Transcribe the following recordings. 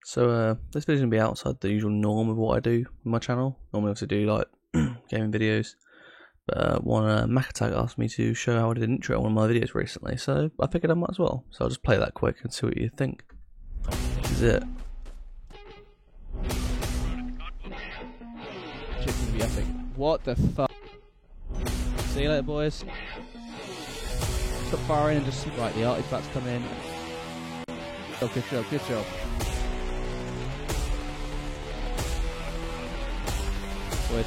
This video's gonna be outside the usual norm of what I do with my channel. Normally I also do like gaming videos, but one Macatag asked me to show how I did an intro on one of my videos recently, so I figured I might as well. So I'll just play that quick and see what you think. This is it. Shit's gonna be epic. What the fuck? See you later, boys. Stop firing and just right. The artifacts come in. Oh, good job, good job. Boys,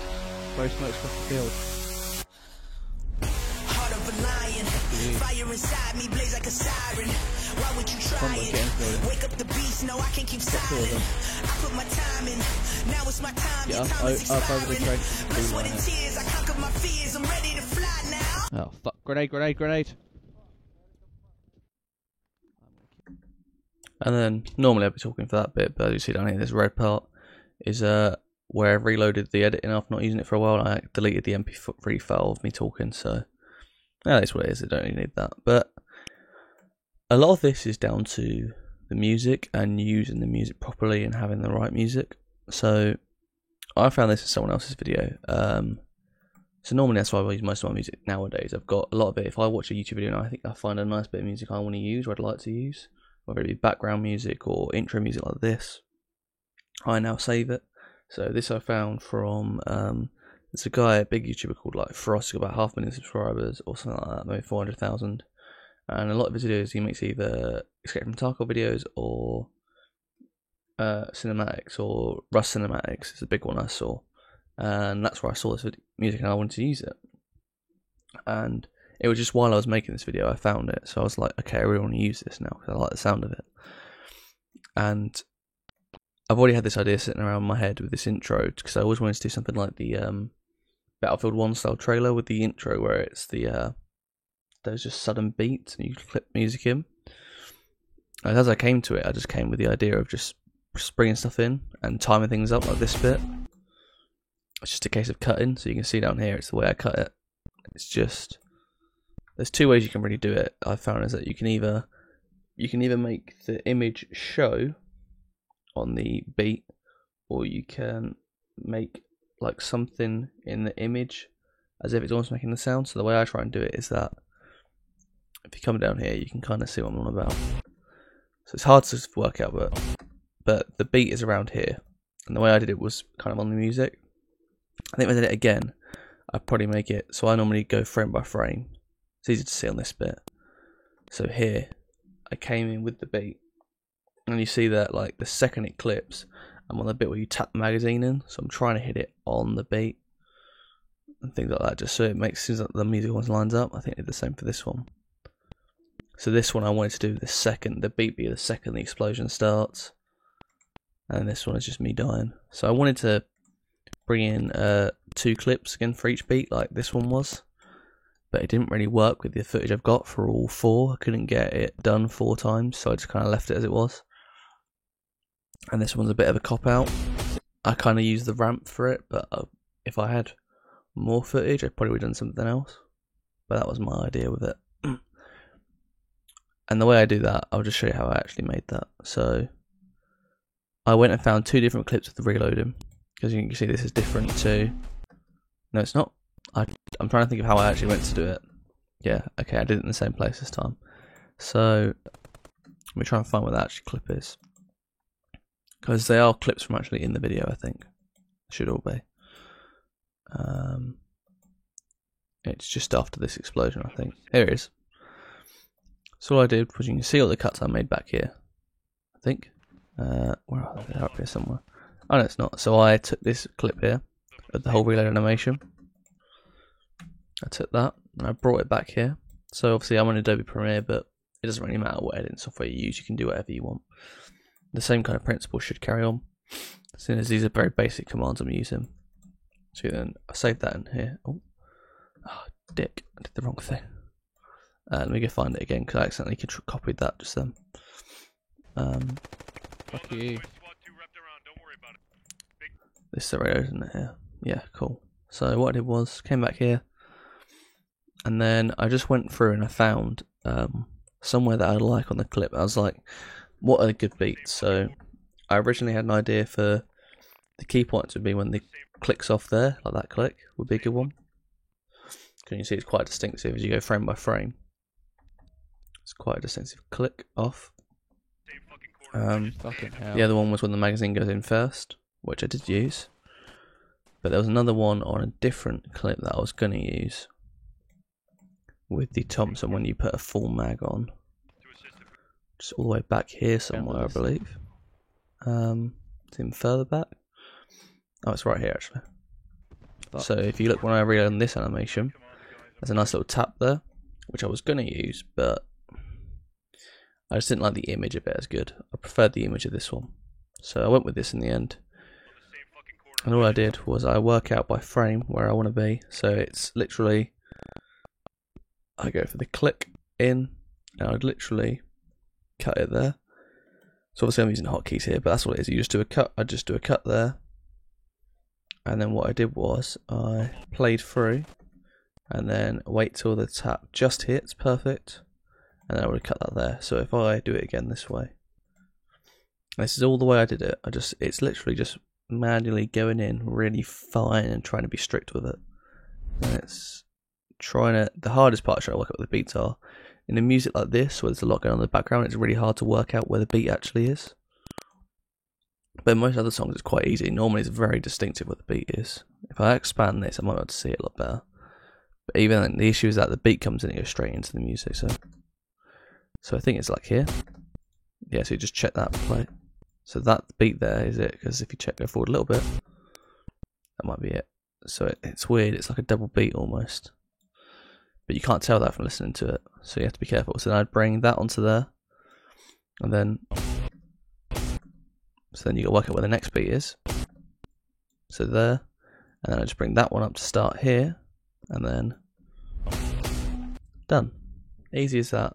throw smokes across the field. Heart of a lion, fire inside me blaze like a siren. Why would you try it? Wake up the beast, no I can't keep silent. I put my time in, now it's my time. Your time is expiring. Blood, sweat and tears, I conquered my fears. I'm ready to fly now. Oh fuck! Grenade! Grenade! Grenade! And then normally I'd be talking for that bit, but as you see down here, this red part is where I've reloaded the editing after not using it for a while. I deleted the MP3 file of me talking, so yeah, that's what it is. I don't really need that. But a lot of this is down to the music and using the music properly and having the right music. So I found this in someone else's video. So normally that's why I use most of my music nowadays. I've got a lot of it. If I watch a YouTube video and I think I find a nice bit of music I want to use or I'd like to use, whether it be background music or intro music like this, I now save it. So this I found from there's a guy, a big YouTuber called like Frost, got about 500,000 subscribers or something like that, maybe 400,000. And a lot of his videos he makes either Escape from Tarkov videos or cinematics, or Rust cinematics is a big one I saw, and that's where I saw this music and I wanted to use it. And it was just while I was making this video I found it, so I was like, okay, I really want to use this now because I like the sound of it. And I've already had this idea sitting around my head with this intro because I always wanted to do something like the Battlefield 1 style trailer with the intro where it's the there's just sudden beats and you clip music in. And as I came to it, I just came with the idea of just bringing stuff in and timing things up like this bit. It's just a case of cutting, so you can see down here it's the way I cut it. It's just, there's two ways you can really do it. I found is that you can either make the image show on the beat, or you can make like something in the image as if it's almost making the sound. So the way I try and do it is that if you come down here you can kind of see what I'm on about. So it's hard to work out, but the beat is around here, and the way I did it was kind of on the music. I think if I did it again I'd probably make it so I normally go frame by frame. It's easy to see on this bit. So here I came in with the beat, and you see that like the second it clips I'm on the bit where you tap the magazine in, so I'm trying to hit it on the beat and things like that, just so it makes seems like the music almost lines up. I think I did the same for this one. So this one I wanted to do the beat be the second the explosion starts, and this one is just me dying. So I wanted to bring in 2 clips again for each beat like this one was, but it didn't really work with the footage I've got for all 4. I couldn't get it done 4 times, so I just kind of left it as it was. And this one's a bit of a cop-out. I kind of used the ramp for it, but if I had more footage I probably would have done something else, but that was my idea with it. And the way I do that, I'll just show you how I actually made that. So I went and found 2 different clips of the reloading, because you can see this is different to, no it's not, I'm trying to think of how I actually went to do it. Yeah, okay, I did it in the same place this time. So let me try and find where that actually clip is, because they are clips from actually in the video. I think should all be. It's just after this explosion, I think. Here it is. So all I did was, you can see all the cuts I made back here, I think. Where are they? They're up here somewhere. Oh no, it's not. So I took this clip here of the whole reload animation. I took that and I brought it back here. So obviously I'm on Adobe Premiere, but it doesn't really matter what editing software you use. You can do whatever you want. The same kind of principle should carry on, seeing as these are very basic commands I'm using. So then I saved that in here. Oh, dick! I did the wrong thing. Let me go find it again because I accidentally copied that just then. Fuck you. This is the radio, isn't it? Here. Yeah, cool. So what I did was came back here, and then I just went through and I found somewhere that I like on the clip. I was like, what are good beats? So I originally had an idea for the key points would be when the clicks off there, like that click would be a good one. Can you see it's quite distinctive as you go frame by frame. It's quite a distinctive click off. Fucking hell. The other one was when the magazine goes in first, which I did use. But there was another one on a different clip that I was going to use with the Thompson when you put a full mag on. Just all the way back here somewhere, I believe. It's even further back. Oh, it's right here actually. So if you look when I reload on this animation, there's a nice little tap there, which I was going to use, but I just didn't like the image of it as good. I preferred the image of this one. So I went with this in the end. And all I did was I work out by frame where I want to be. So it's literally, I go for the click in, and I'd literally cut it there. So obviously I'm using hotkeys here, but that's what it is. You just do a cut. I just do a cut there. And then what I did was I played through and then wait till the tap just hits perfect, and then I would cut that there. So if I do it again this way, this is all the way I did it. It's literally just manually going in really fine and trying to be strict with it. And it's the hardest part is trying to work out where the beats are. In a music like this, where there's a lot going on in the background, it's really hard to work out where the beat actually is. But in most other songs it's quite easy. Normally it's very distinctive what the beat is. If I expand this, I might be able to see it a lot better. But even then, the issue is that the beat comes in and goes straight into the music. So I think it's like here. Yeah, so you just check that play. So that beat there is it, because if you go forward a little bit, that might be it. So it's weird, it's like a double beat almost. But you can't tell that from listening to it, so you have to be careful. So then I'd bring that onto there, and then you got to work out where the next beat is. So there, and then I just bring that one up to start here, and then done. Easy as that.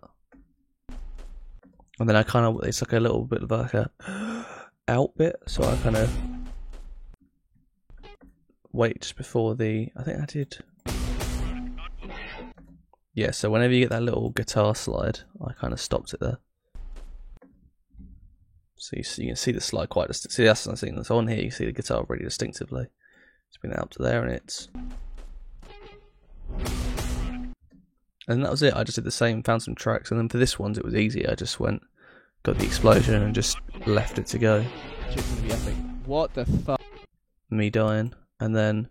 And then it's like a little bit of like a out bit, so I kind of wait just before I think I did. Yeah, so whenever you get that little guitar slide, I kind of stopped it there. So you can see the slide quite distinctly. See, that's the thing. So on here, you see the guitar really distinctively. Just bring that up to there, and that was it. I just did the same, found some tracks, and then for this one, it was easy. I just got the explosion, and just left it to go. It's gonna be epic. What the fuck? Me dying, and then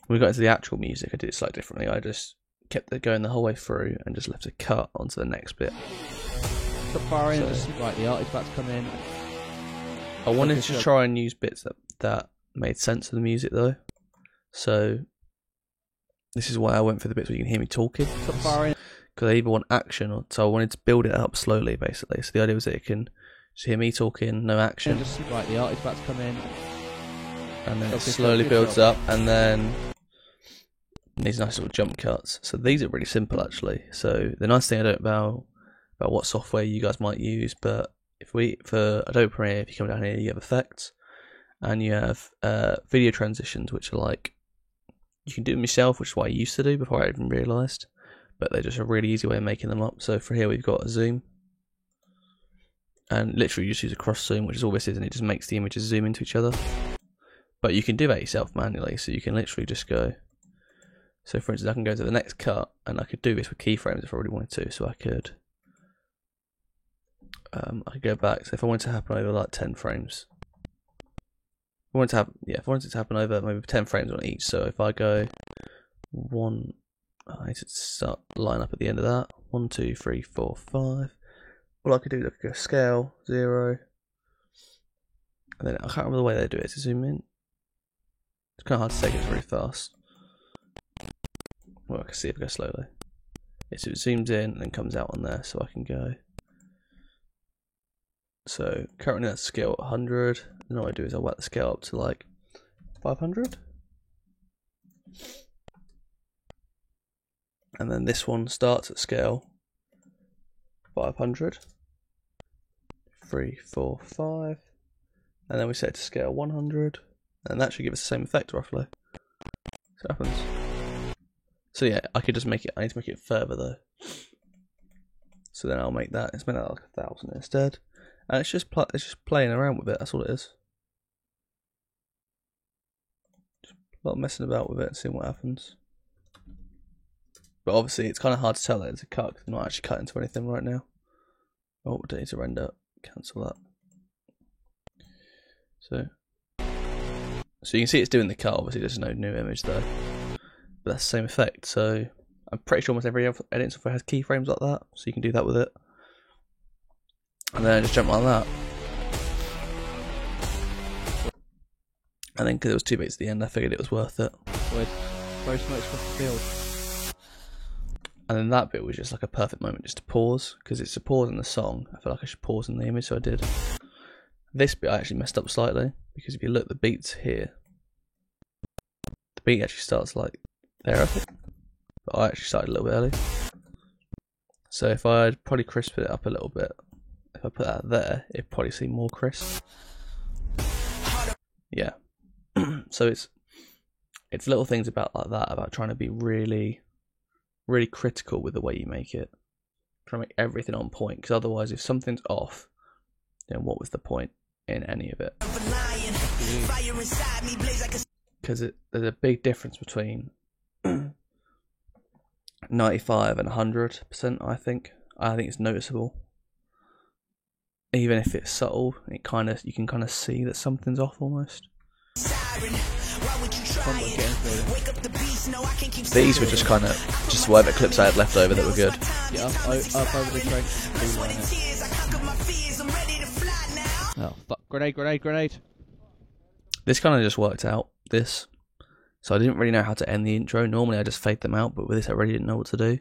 when we got into the actual music, I did it slightly differently. I just kept it going the whole way through, and just left a cut onto the next bit. Stop firing, just right, the artifacts come in. I wanted to try and use bits that made sense of the music though. So this is why I went for the bits where you can hear me talking. Stop firing. Because I either want action, so I wanted to build it up slowly basically. So the idea was that it can just hear me talking, no action. Just right, the artifacts come in. And then it slowly builds up, and then these nice little jump cuts. So these are really simple actually. So the nice thing I don't know about what software you guys might use, but for Adobe Premiere, if you come down here, you have effects, and you have video transitions, which are like, you can do them yourself, which is what I used to do before I even realised, but they're just a really easy way of making them up. So for here we've got a zoom, and literally you just use a cross zoom, which is all this is, and it just makes the images zoom into each other. But you can do that yourself manually, so you can literally just go. So for instance, I can go to the next cut, and I could do this with keyframes if I really wanted to. So I could go back. So if I wanted to happen over like 10 frames, if I wanted it to happen over maybe 10 frames on each. So if I go I need to start line up at the end of that. 1, 2, 3, 4, 5. All I could do is I could go scale 0, and then I can't remember the way they do it. To zoom in, it's kind of hard to say because it's really fast. Well, I can see if I go slowly. Yeah, so it zooms in and then comes out on there, so I can go. So currently that's scale at 100. And what I do is I whack the scale up to like 500. And then this one starts at scale 500. 3, 4, 5. And then we set it to scale 100. And that should give us the same effect roughly. So it happens. So yeah, I could just make it, I need to make it further though. So then I'll make that, let's make that like 1000 instead. And it's just playing around with it. That's all it is. Just a lot of messing about with it and seeing what happens. But obviously, it's kind of hard to tell that it's a cut because I'm not actually cutting to anything right now. Oh, we don't need to render. Cancel that. So you can see it's doing the cut. Obviously, there's no new image though. But that's the same effect. So I'm pretty sure almost every editing software has keyframes like that. So you can do that with it. And then I just jump on that. And then because it was 2 beats at the end, I figured it was worth it. With throw smokes across the field. And then that bit was just like a perfect moment just to pause, because it's a pause in the song. I felt like I should pause in the image, so I did. This bit I actually messed up slightly, because if you look, the beat's here. The beat actually starts like there, I think. But I actually started a little bit early. So if I'd probably crisp it up a little bit, if I put that there, it'd probably seem more crisp. Yeah. So it's little things about like that, about trying to be really critical with the way you make it, trying to make everything on point, because otherwise if something's off, then what was the point in any of it? Because there's a big difference between 95 and 100%. I think it's noticeable, even if it's subtle. You can kind of see that something's off almost. These were just whatever clips I had left over that were good. Yeah, up over the train. Oh fuck! Grenade! This kind of just worked out. So I didn't really know how to end the intro. Normally I just fade them out, but with this I really didn't know what to do.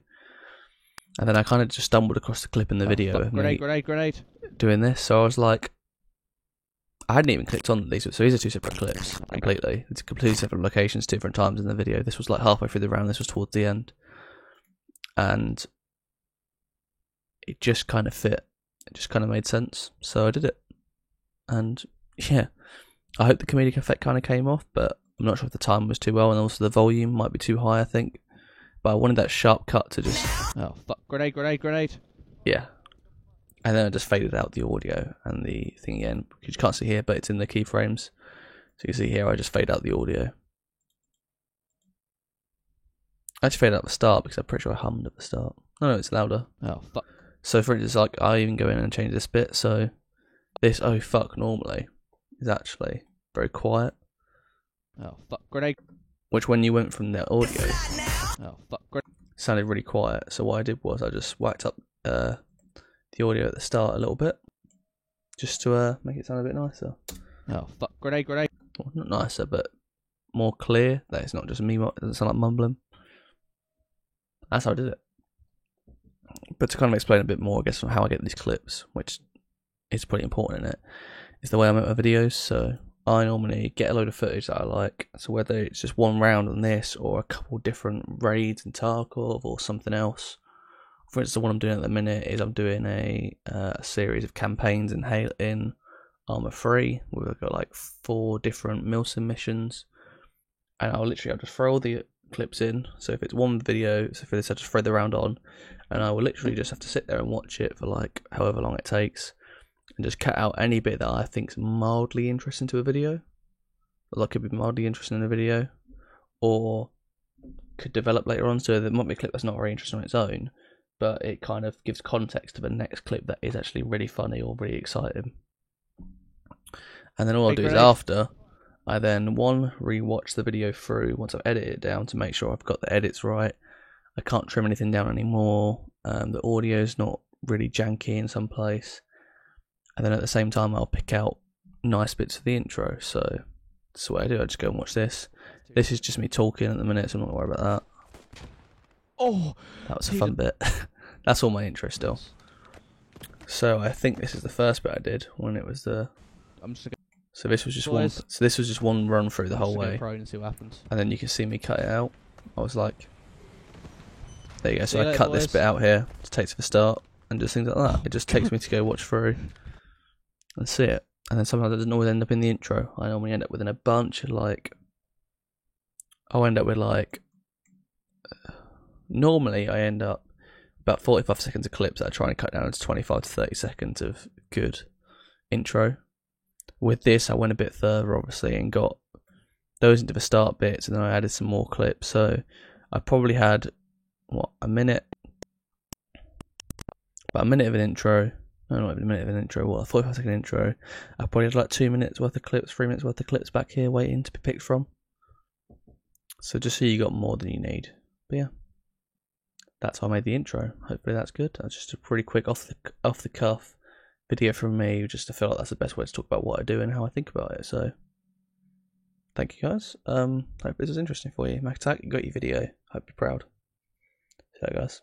And then I kind of just stumbled across the clip in the video of me Grenade! doing this. So I was like, I hadn't even clicked on these, so these are two separate clips completely. It's completely separate locations, different times in the video. This was like halfway through the round, this was towards the end. And it just kind of fit. It just kind of made sense. So I did it. And yeah, I hope the comedic effect kind of came off, but I'm not sure if the time was too well, and also the volume might be too high, I think. But I wanted that sharp cut to just... Oh fuck, grenade! Yeah. And then I just faded out the audio and the thing again, because you can't see here, but it's in the keyframes. So you can see here, I just fade out the audio. I just fade out the start, because I'm pretty sure I hummed at the start. No, it's louder. Oh fuck. So for instance, like, I even go in and change this bit, so this oh fuck normally is actually very quiet. Oh fuck, grenade! Which when you went from the audio, oh fuck, grenade! Sounded really quiet. So what I did was I just whacked up the audio at the start a little bit, just to make it sound a bit nicer. Oh fuck, grenade! Well, not nicer, but more clear. That it's not just me. It doesn't sound like mumbling. That's how I did it. But to kind of explain a bit more, I guess, on how I get these clips, which is pretty important in it, is the way I make my videos. So I normally get a load of footage that I like. So whether it's just one round on this, or a couple different raids in Tarkov, or something else. For instance, the one I'm doing at the minute is I'm doing a series of campaigns in Arma 3. We've got like 4 different Milsim missions, and I'll just throw all the clips in. So if it's one video, so for this I just throw the round on, and I will literally just have to sit there and watch it for like however long it takes, and just cut out any bit that I think's mildly interesting to a video, or that could be mildly interesting in a video, or could develop later on. So there might be a clip that's not very interesting on its own, but it kind of gives context to the next clip that is actually really funny or really exciting. And then all I'll do is after, I then re-watch the video through once I've edited it down to make sure I've got the edits right. I can't trim anything down anymore. The audio's not really janky in some place. And then at the same time I'll pick out nice bits of the intro. So that's what I do. I just go and watch this. This is just me talking at the minute, so I'm not going to worry about that. Oh, that was a fun bit. That's all my intro still. So I think this is the first bit I did when it was the. So this was just one. So this was just one run through the whole way. And see what happens. And then you can see me cut it out. I was like, there you go. So I cut this bit out here to take to the start and just things like that. It just takes me to go watch through and see it. And then sometimes it doesn't always end up in the intro. I normally end up within a bunch of like. I'll end up with like. Normally I end up about 45 seconds of clips that I try and cut down to 25 to 30 seconds of good. intro. With this, I went a bit further, obviously, and got those into the start bits, and then I added some more clips. So I probably had about a minute of an intro. No, not even a minute of an intro. What, a 45-second intro. I probably had like 2 minutes worth of clips, 3 minutes worth of clips back here waiting to be picked from. So just so you got more than you need. But yeah, that's how I made the intro. Hopefully that's good. That's just a pretty quick off the cuff video from me, just to feel like that's the best way to talk about what I do and how I think about it. So thank you guys. Hope this was interesting for you. Mac Attack, you got your video. Hope you're proud. See you guys.